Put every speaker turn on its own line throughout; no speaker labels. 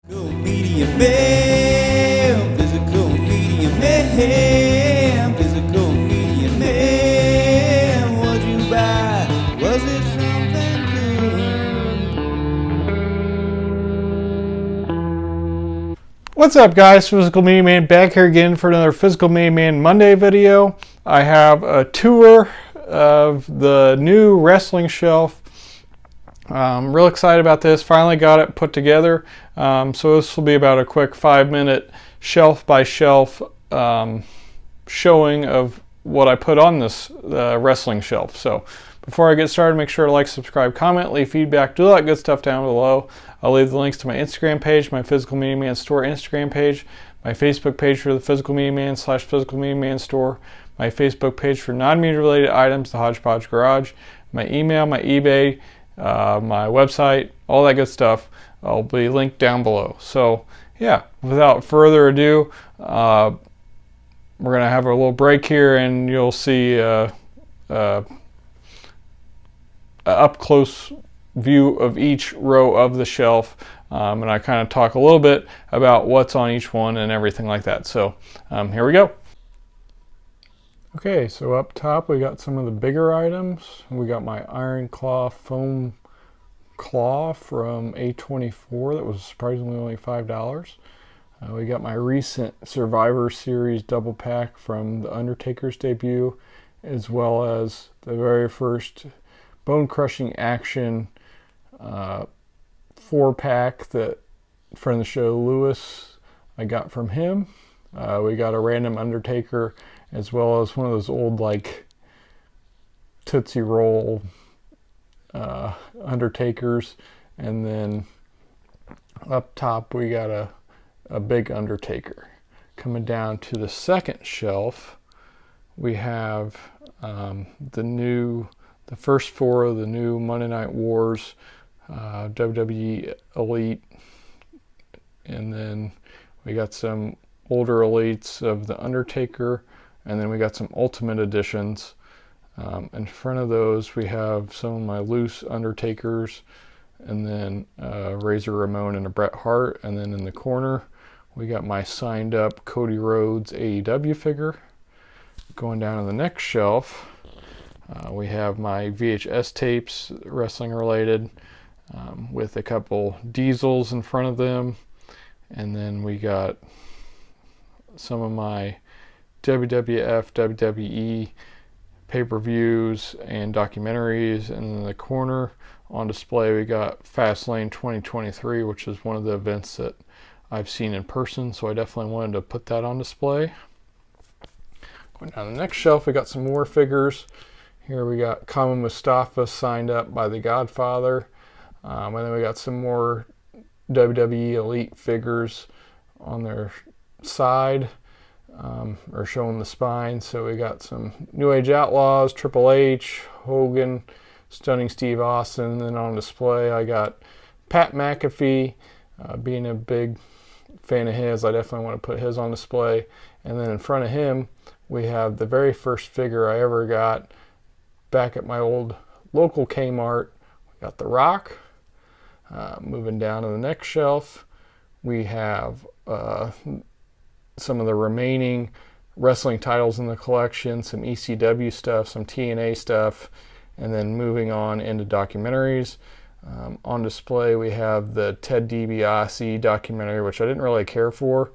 Physical media man, physical media man, physical media man. What'd you buy? Was it something good?
What's up, guys? Physical Media Man back here again for another Physical Media Man Monday video. I have a tour of the new wrestling shelf. I'm real excited about this. Finally got it put together. So this will be about a quick 5-minute shelf by shelf showing of what I put on this wrestling shelf. So before I get started, make sure to like, subscribe, comment, leave feedback, do all that good stuff down below. I'll leave the links to my Instagram page, my Physical Media Man Store Instagram page, my Facebook page for the Physical Media Man / Physical Media Man Store, my Facebook page for non-media related items, the Hodgepodge Garage, my email, my eBay, my website, all that good stuff. I'll be linked down below. So yeah, without further ado, we're gonna have a little break here, and you'll see a up close view of each row of the shelf, and I kind of talk a little bit about what's on each one and everything like that. So here we go. Okay, so up top we got some of the bigger items. We got my Iron Claw foam claw from A24 that was surprisingly only $5. We got my recent Survivor Series double pack from the Undertaker's debut, as well as the very first Bone Crushing Action 4-pack that friend of the show Lewis I got from him. We got a random Undertaker, as well as one of those old like Tootsie Roll Undertakers, and then up top we got a big Undertaker. Coming down to the second shelf, we have the first 4 of the new Monday Night Wars WWE Elite, and then we got some older elites of the Undertaker, and then we got some Ultimate Editions. In front of those we have some of my loose Undertakers, and then Razor Ramon and a Bret Hart, and then in the corner we got my signed up Cody Rhodes AEW figure. Going down to the next shelf, we have my VHS tapes, wrestling related, with a couple Diesels in front of them, and then we got some of my WWF, WWE pay-per-views and documentaries. And in the corner on display we got Fastlane 2023, which is one of the events that I've seen in person, so I definitely wanted to put that on display. Going down the next shelf, we got some more figures. Here we got Kama Mustafa signed up by the Godfather, and then we got some more WWE Elite figures on their side, or showing the spine. So we got some New Age Outlaws, Triple H, Hogan, Stunning Steve Austin. And then on display I got Pat McAfee. Being a big fan of his, I definitely want to put his on display. And then in front of him we have the very first figure I ever got back at my old local Kmart. We got The Rock. Moving down to the next shelf, we have some of the remaining wrestling titles in the collection, some ECW stuff, some TNA stuff, and then moving on into documentaries. On display we have the Ted DiBiase documentary, which I didn't really care for,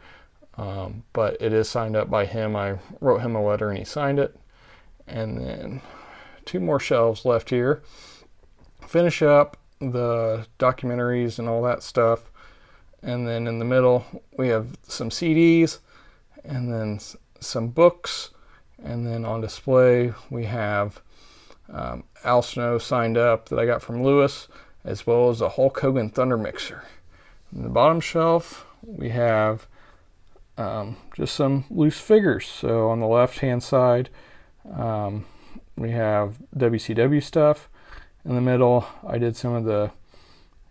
but it is signed up by him. I wrote him a letter and he signed it. And then 2 more shelves left here. Finish up the documentaries and all that stuff, and then in the middle we have some CDs, and then some books, and then on display we have Al Snow signed up that I got from Lewis, as well as a Hulk Hogan Thunder Mixer. In the bottom shelf we have just some loose figures. So on the left hand side we have WCW stuff. In the middle I did some of the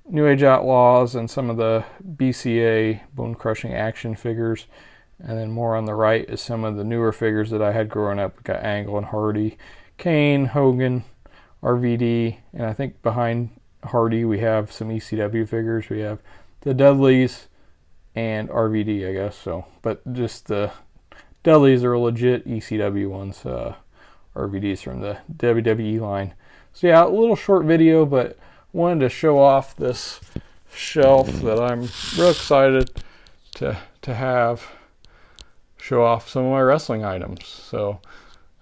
New Age Outlaws and some of the BCA Bone Crushing Action figures. And then more on the right is some of the newer figures that I had growing up. We got Angle and Hardy, Kane, Hogan, RVD, and I think behind Hardy we have some ECW figures. We have the Dudleys, and RVD, I guess. So, but just the delis are legit ECW ones. RVDs from the WWE line. So yeah, a little short video, but wanted to show off this shelf that I'm real excited to have show off some of my wrestling items. So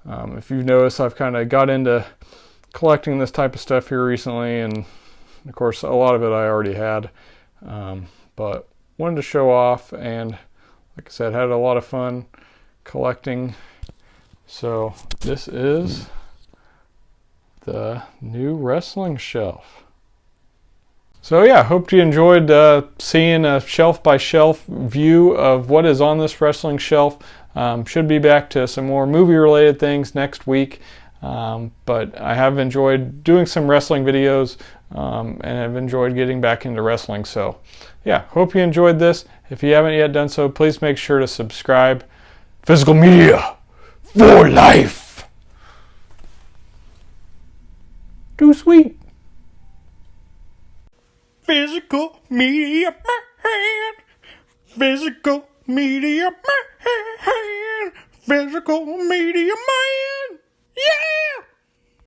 if you've noticed, I've kind of got into collecting this type of stuff here recently, and of course a lot of it I already had, but wanted to show off, and like I said, had a lot of fun collecting. So this is the new wrestling shelf. So yeah, hope you enjoyed seeing a shelf by shelf view of what is on this wrestling shelf. Should be back to some more movie related things next week, but I have enjoyed doing some wrestling videos, and have enjoyed getting back into wrestling. So yeah, hope you enjoyed this. If you haven't yet done so, please make sure to subscribe. Physical media for life. Too sweet.
Physical media man. Physical media man. Physical media man. Yeah!